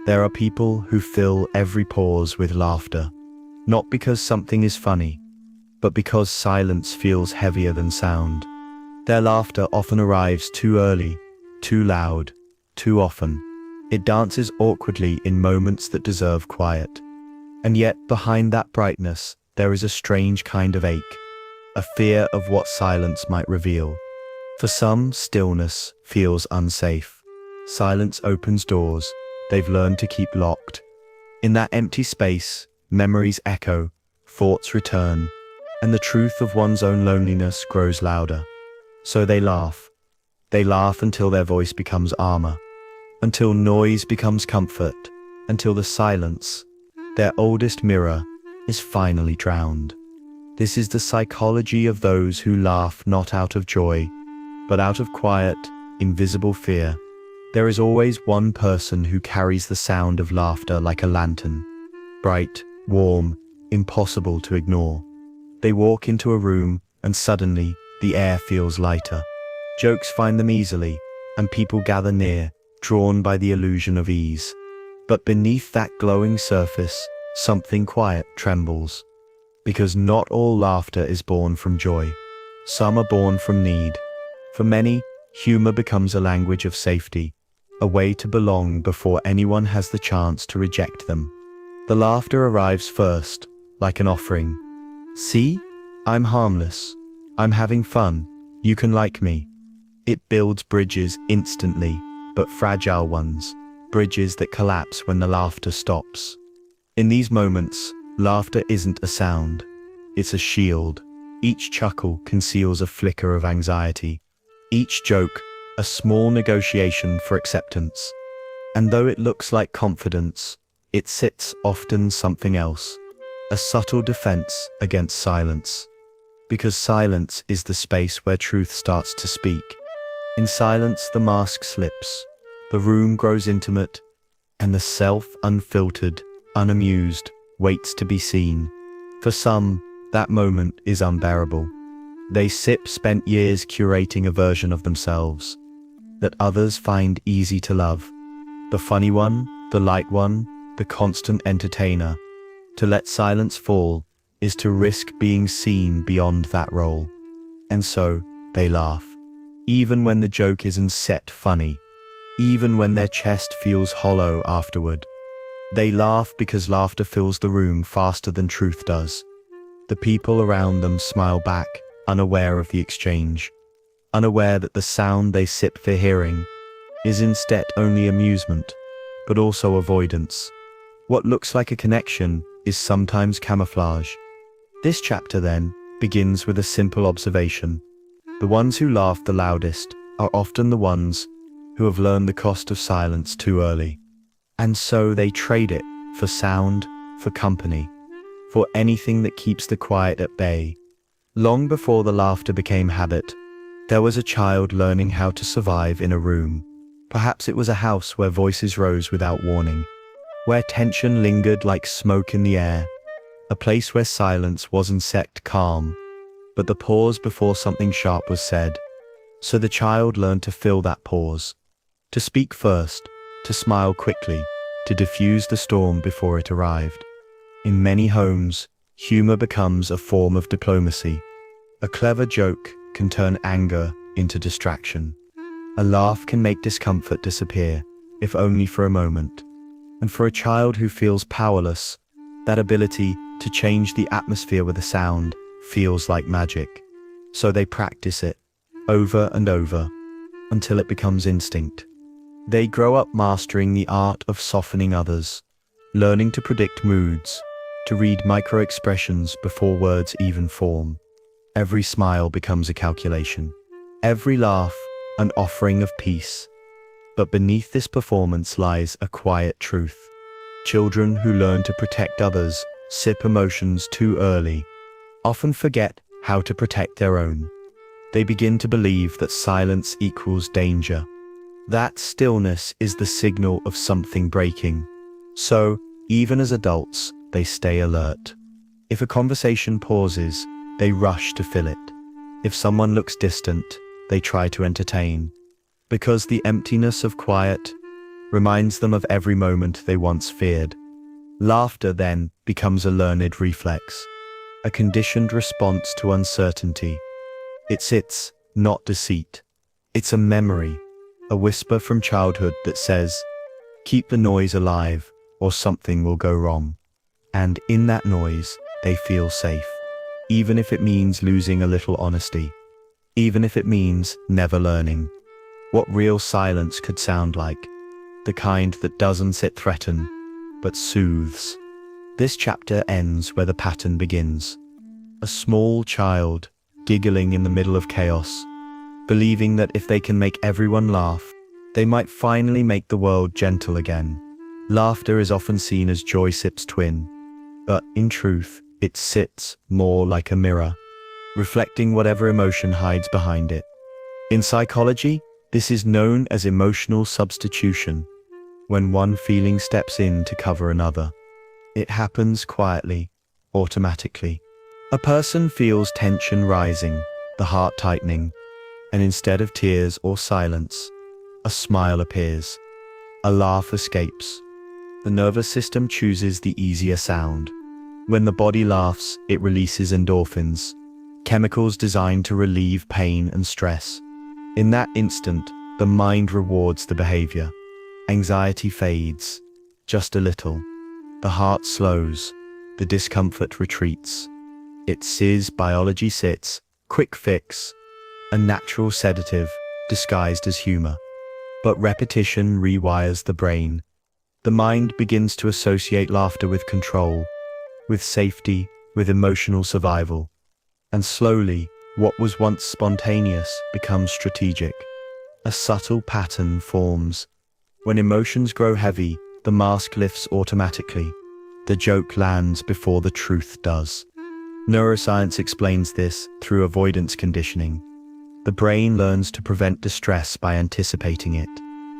There are people who fill every pause with laughter, not because something is funny, but because silence feels heavier than sound. Their laughter often arrives too early, too loud, too often. It dances awkwardly in moments that deserve quiet. And yet, behind that brightness, there is a strange kind of ache, a fear of what silence might reveal. For some, stillness feels unsafe. Silence opens doors they've learned to keep locked. In that empty space, memories echo, thoughts return, and the truth of one's own loneliness grows louder. So they laugh. They laugh until their voice becomes armor, until noise becomes comfort, until the silence, their oldest mirror, is finally drowned. This is the psychology of those who laugh not out of joy, but out of quiet, invisible fear. There is always one person who carries the sound of laughter like a lantern, bright, warm, impossible to ignore. They walk into a room, and suddenly, the air feels lighter. Jokes find them easily, and people gather near, drawn by the illusion of ease. But beneath that glowing surface, something quiet trembles. Because not all laughter is born from joy. Some are born from need. For many, humor becomes a language of safety, a way to belong before anyone has the chance to reject them. The laughter arrives first, like an offering. See? I'm harmless. I'm having fun. You can like me. It builds bridges instantly, but fragile ones, bridges that collapse when the laughter stops. In these moments, laughter isn't a sound. It's a shield. Each chuckle conceals a flicker of anxiety. Each joke, a small negotiation for acceptance. And though it looks like confidence, it sits often something else. A subtle defense against silence. Because silence is the space where truth starts to speak. In silence, the mask slips, the room grows intimate, and the self, unfiltered, unamused, waits to be seen. For some, that moment is unbearable. They spent years curating a version of themselves that others find easy to love. The funny one, the light one, the constant entertainer. To let silence fall is to risk being seen beyond that role. And so, they laugh. Even when the joke isn't set funny. Even when their chest feels hollow afterward. They laugh because laughter fills the room faster than truth does. The people around them smile back, unaware of the exchange. Unaware that the sound they sip for hearing is instead only amusement, but also avoidance. What looks like a connection is sometimes camouflage. This chapter, then, begins with a simple observation. The ones who laugh the loudest are often the ones who have learned the cost of silence too early. And so they trade it for sound, for company, for anything that keeps the quiet at bay. Long before the laughter became habit, there was a child learning how to survive in a room. Perhaps it was a house where voices rose without warning, where tension lingered like smoke in the air, a place where silence wasn't set calm, but the pause before something sharp was said. So the child learned to fill that pause, to speak first, to smile quickly, to diffuse the storm before it arrived. In many homes, humor becomes a form of diplomacy. A clever joke can turn anger into distraction. A laugh can make discomfort disappear, if only for a moment. And for a child who feels powerless, that ability to change the atmosphere with a sound feels like magic. So they practice it, over and over, until it becomes instinct. They grow up mastering the art of softening others, learning to predict moods, to read micro-expressions before words even form. Every smile becomes a calculation. Every laugh, an offering of peace. But beneath this performance lies a quiet truth. Children who learn to protect others sip emotions too early, often forget how to protect their own. They begin to believe that silence equals danger. That stillness is the signal of something breaking. So, even as adults, they stay alert. If a conversation pauses, they rush to fill it. If someone looks distant, they try to entertain. Because the emptiness of quiet reminds them of every moment they once feared. Laughter then becomes a learned reflex, a conditioned response to uncertainty. It's not deceit. It's a memory, a whisper from childhood that says, keep the noise alive or something will go wrong. And in that noise, they feel safe. Even if it means losing a little honesty. Even if it means never learning what real silence could sound like. The kind that doesn't threaten, but soothes. This chapter ends where the pattern begins. A small child, giggling in the middle of chaos, believing that if they can make everyone laugh, they might finally make the world gentle again. Laughter is often seen as joy-sip's twin, but in truth, it sits more like a mirror, reflecting whatever emotion hides behind it. In psychology, this is known as emotional substitution, when one feeling steps in to cover another. It happens quietly, automatically. A person feels tension rising, the heart tightening, and instead of tears or silence, a smile appears. A laugh escapes. The nervous system chooses the easier sound. When the body laughs, it releases endorphins, chemicals designed to relieve pain and stress. In that instant, the mind rewards the behavior. Anxiety fades, just a little. The heart slows, the discomfort retreats. Biology sits, quick fix, a natural sedative disguised as humor. But repetition rewires the brain. The mind begins to associate laughter with control, with safety, with emotional survival. And slowly, what was once spontaneous becomes strategic. A subtle pattern forms. When emotions grow heavy, the mask lifts automatically. The joke lands before the truth does. Neuroscience explains this through avoidance conditioning. The brain learns to prevent distress by anticipating it.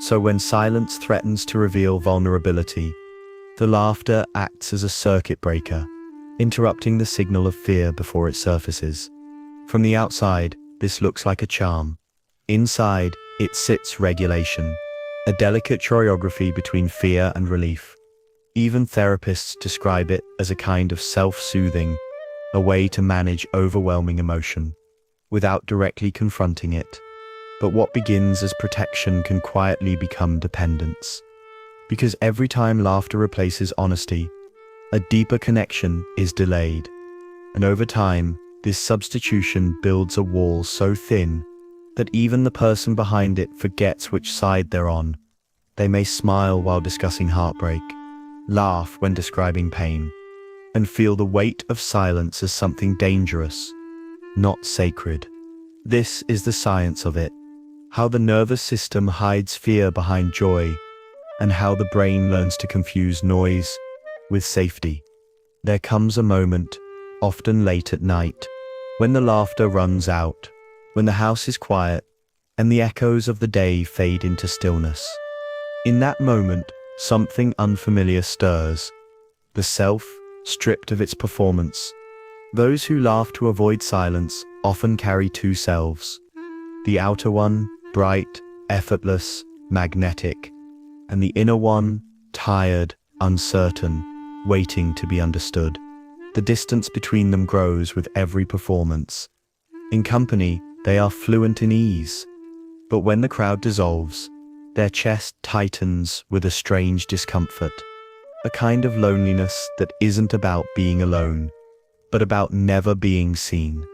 So when silence threatens to reveal vulnerability, the laughter acts as a circuit breaker, interrupting the signal of fear before it surfaces. From the outside, this looks like a charm. Inside, it sits regulation, a delicate choreography between fear and relief. Even therapists describe it as a kind of self-soothing, a way to manage overwhelming emotion, without directly confronting it. But what begins as protection can quietly become dependence. Because every time laughter replaces honesty, a deeper connection is delayed. And over time, this substitution builds a wall so thin that even the person behind it forgets which side they're on. They may smile while discussing heartbreak, laugh when describing pain, and feel the weight of silence as something dangerous, not sacred. This is the science of it. How the nervous system hides fear behind joy, and how the brain learns to confuse noise with safety. There comes a moment, often late at night, when the laughter runs out, when the house is quiet, and the echoes of the day fade into stillness. In that moment, something unfamiliar stirs. The self, stripped of its performance. Those who laugh to avoid silence often carry two selves. The outer one, bright, effortless, magnetic, and the inner one, tired, uncertain, waiting to be understood. The distance between them grows with every performance. In company, they are fluent in ease. But when the crowd dissolves, their chest tightens with a strange discomfort. A kind of loneliness that isn't about being alone, but about never being seen.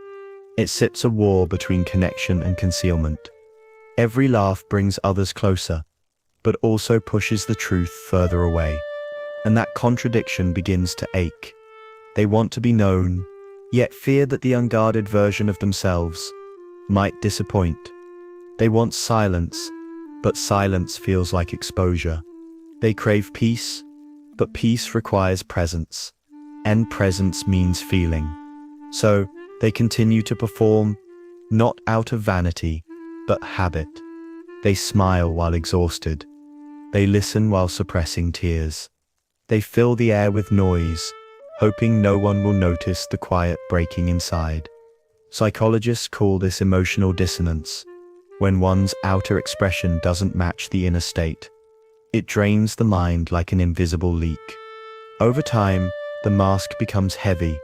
It sits a war between connection and concealment. Every laugh brings others closer, but also pushes the truth further away. And that contradiction begins to ache. They want to be known, yet fear that the unguarded version of themselves might disappoint. They want silence, but silence feels like exposure. They crave peace, but peace requires presence, and presence means feeling. So, they continue to perform, not out of vanity, but habit. They smile while exhausted. They listen while suppressing tears. They fill the air with noise, hoping no one will notice the quiet breaking inside. Psychologists call this emotional dissonance, when one's outer expression doesn't match the inner state. It drains the mind like an invisible leak. Over time, the mask becomes heavy,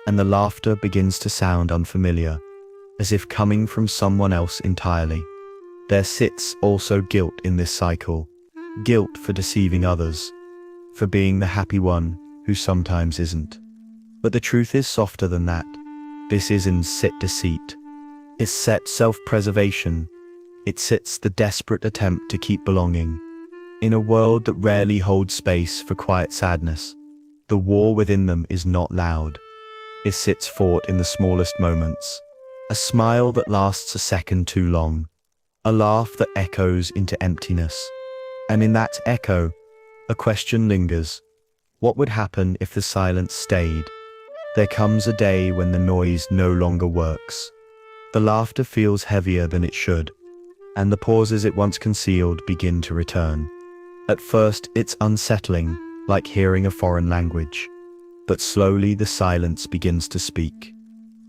and the laughter begins to sound unfamiliar, as if coming from someone else entirely. There sits also guilt in this cycle. Guilt for deceiving others, for being the happy one who sometimes isn't. But the truth is softer than that. This isn't sit deceit. It's set self-preservation. It sits the desperate attempt to keep belonging. In a world that rarely holds space for quiet sadness, the war within them is not loud. It sits fought in the smallest moments. A smile that lasts a second too long. A laugh that echoes into emptiness. And in that echo, a question lingers. What would happen if the silence stayed? There comes a day when the noise no longer works. The laughter feels heavier than it should, and the pauses it once concealed begin to return. At first, it's unsettling, like hearing a foreign language. But slowly the silence begins to speak.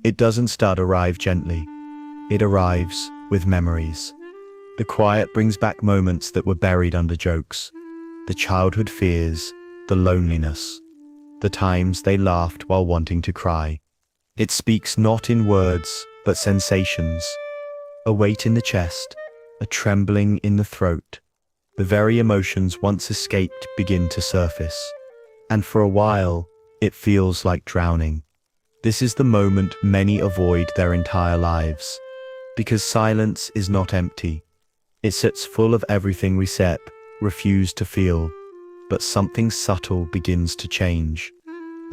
It doesn't arrive gently. It arrives with memories. The quiet brings back moments that were buried under jokes. The childhood fears, the loneliness, the times they laughed while wanting to cry. It speaks not in words, but sensations. A weight in the chest, a trembling in the throat. The very emotions once escaped begin to surface. And for a while, it feels like drowning. This is the moment many avoid their entire lives. Because silence is not empty. It sits full of everything we refuse to feel. But something subtle begins to change.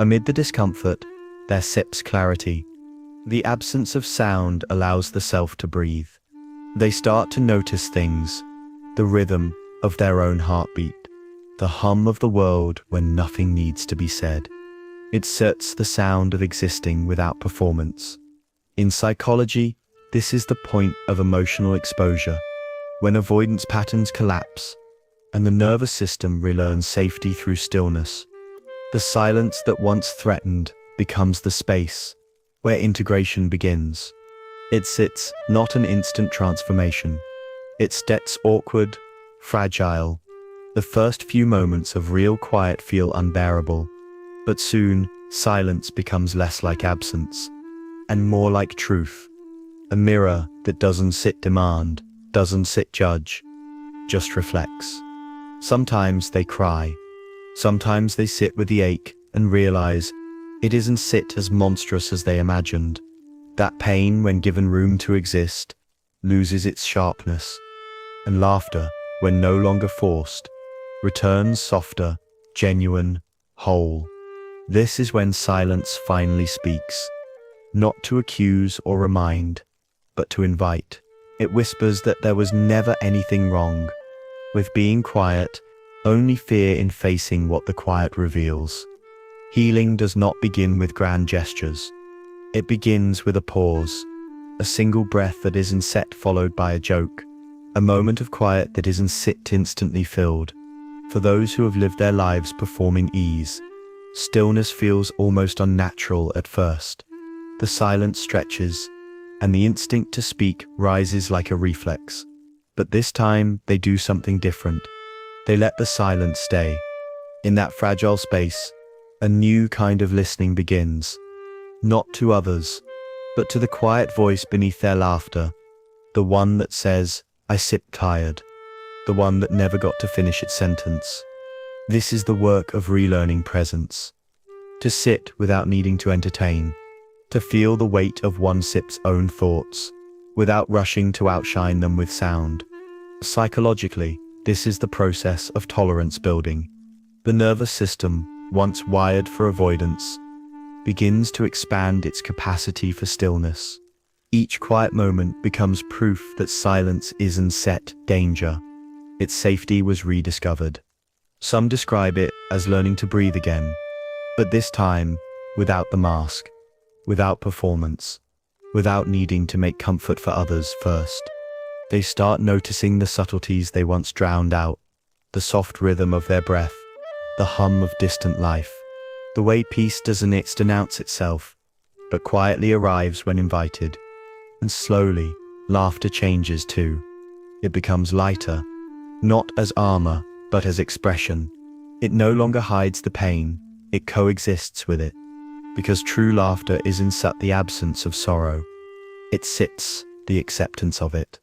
Amid the discomfort, there sips clarity. The absence of sound allows the self to breathe. They start to notice things, the rhythm of their own heartbeat, the hum of the world when nothing needs to be said. It sets the sound of existing without performance. In psychology, this is the point of emotional exposure, when avoidance patterns collapse, and the nervous system relearns safety through stillness. The silence that once threatened becomes the space where integration begins. It sits not an instant transformation. It sits awkward, fragile. The first few moments of real quiet feel unbearable, but soon silence becomes less like absence and more like truth. A mirror that doesn't sit demand, doesn't sit judge, just reflects. Sometimes they cry. Sometimes they sit with the ache and realize it isn't sit as monstrous as they imagined. That pain, when given room to exist, loses its sharpness. And laughter, when no longer forced, returns softer, genuine, whole. This is when silence finally speaks. Not to accuse or remind, but to invite. It whispers that there was never anything wrong with being quiet, only fear in facing what the quiet reveals. Healing does not begin with grand gestures. It begins with a pause, a single breath that isn't set followed by a joke, a moment of quiet that isn't sit instantly filled. For those who have lived their lives performing ease, stillness feels almost unnatural at first. The silence stretches, and the instinct to speak rises like a reflex. But this time, they do something different. They let the silence stay. In that fragile space, a new kind of listening begins. Not to others, but to the quiet voice beneath their laughter. The one that says, "I sit tired." The one that never got to finish its sentence. This is the work of relearning presence. To sit without needing to entertain. To feel the weight of one's own thoughts, without rushing to outshine them with sound. Psychologically, this is the process of tolerance building. The nervous system, once wired for avoidance, begins to expand its capacity for stillness. Each quiet moment becomes proof that silence isn't set danger. Its safety was rediscovered. Some describe it as learning to breathe again, but this time, without the mask, without performance, without needing to make comfort for others first. They start noticing the subtleties they once drowned out, the soft rhythm of their breath, the hum of distant life, the way peace doesn't announce itself, but quietly arrives when invited. And slowly, laughter changes too. It becomes lighter, not as armor, but as expression. It no longer hides the pain, it coexists with it. Because true laughter isn't the absence of sorrow. It sits, the acceptance of it.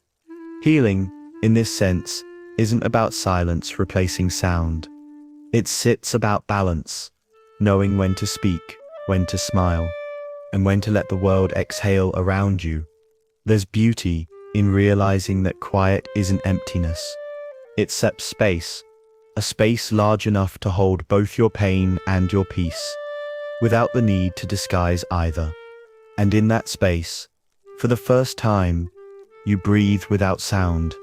Healing, in this sense, isn't about silence replacing sound. It sits about balance, knowing when to speak, when to smile, and when to let the world exhale around you. There's beauty in realizing that quiet isn't emptiness. It's a space large enough to hold both your pain and your peace, without the need to disguise either. And in that space, for the first time, you breathe without sound,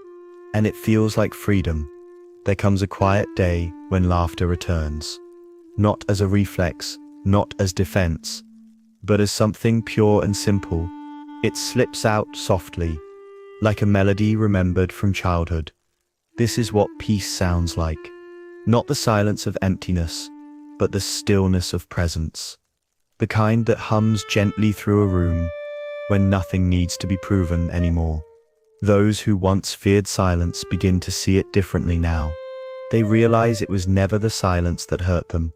and it feels like freedom. There comes a quiet day when laughter returns, not as a reflex, not as defense, but as something pure and simple. It slips out softly, like a melody remembered from childhood. This is what peace sounds like. Not the silence of emptiness, but the stillness of presence. The kind that hums gently through a room when nothing needs to be proven anymore. Those who once feared silence begin to see it differently now. They realize it was never the silence that hurt them.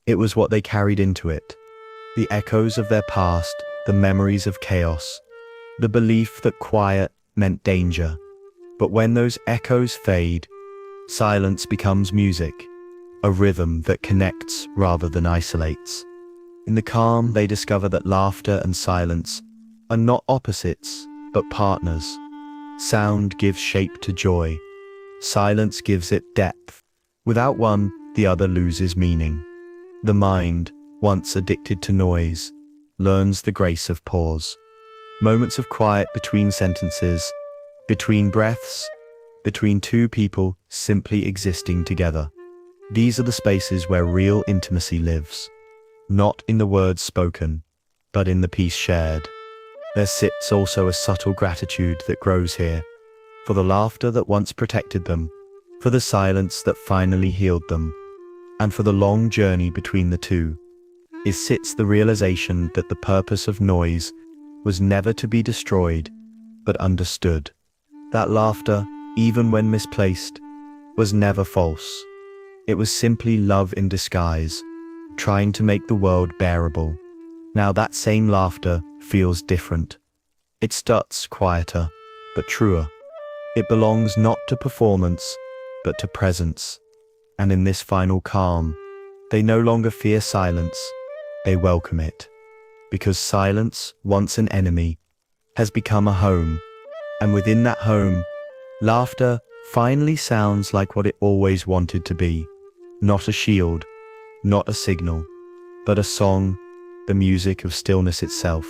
It was what they carried into it. The echoes of their past, the memories of chaos, the belief that quiet meant danger. But when those echoes fade, silence becomes music, a rhythm that connects rather than isolates. In the calm, they discover that laughter and silence are not opposites, but partners. Sound gives shape to joy. Silence gives it depth. Without one, the other loses meaning. The mind, once addicted to noise, learns the grace of pause. Moments of quiet between sentences, between breaths, between two people simply existing together. These are the spaces where real intimacy lives. Not in the words spoken, but in the peace shared. There sits also a subtle gratitude that grows here, for the laughter that once protected them, for the silence that finally healed them, and for the long journey between the two. It sits the realization that the purpose of noise was never to be destroyed, but understood. That laughter, even when misplaced, was never false. It was simply love in disguise, trying to make the world bearable. Now that same laughter feels different. It starts quieter, but truer. It belongs not to performance, but to presence. And in this final calm, they no longer fear silence, they welcome it. Because silence, once an enemy, has become a home. And within that home, laughter finally sounds like what it always wanted to be. Not a shield, not a signal, but a song, the music of stillness itself.